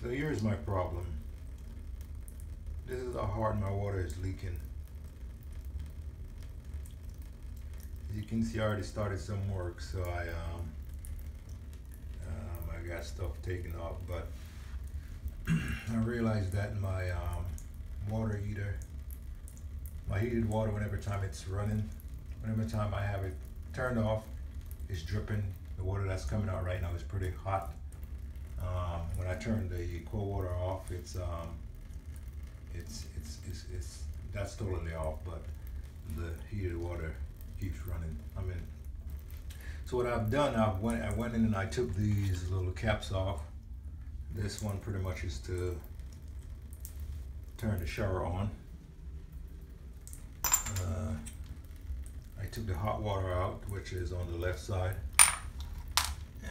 So here's my problem. This is how hard my water is leaking. As you can see, I already started some work, so I got stuff taken off, but I realized that my water heater, my heated water, whenever time it's running, whenever time I have it turned off, it's dripping. The water that's coming out right now is pretty hot. When I turn the cold water off, it's that's totally off, but the heated water keeps running. So what I've done, I went in and I took these little caps off. This one pretty much is to turn the shower on. I took the hot water out, which is on the left side,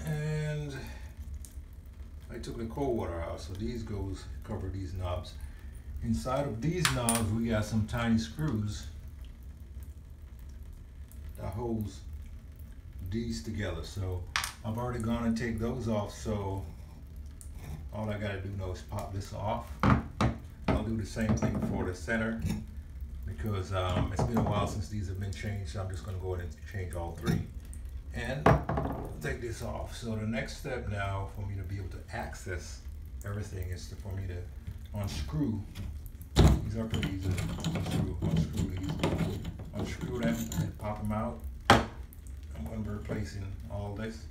and I took the cold water out. So these cover these knobs. Inside of these knobs, we got some tiny screws that holds these together. So I've already gone and take those off, so all I gotta do now is pop this off. I'll do the same thing for the center, because it's been a while since these have been changed, so I'm just gonna go ahead and change all three and take this off. So the next step now for me to be able to access everything is for me to unscrew. These are pretty easy. Unscrew them and pop them out. I'm going to be replacing all this.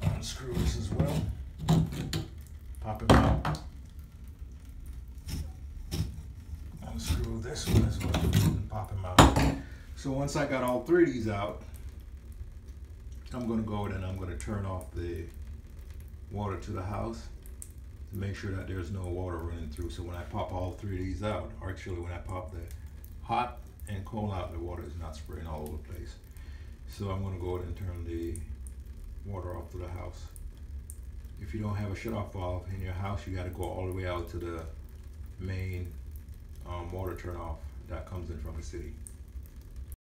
Unscrew this as well. Pop it out. Unscrew this one as well and pop them out. So once I got all three of these out, I'm going to go ahead and I'm going to turn off the water to the house to make sure that there's no water running through. So when I pop all three of these out, or actually when I pop the hot and cold out, the water is not spraying all over the place. So I'm going to go ahead and turn the water off to the house. If you don't have a shut-off valve in your house, you got to go all the way out to the main water turn-off that comes in from the city.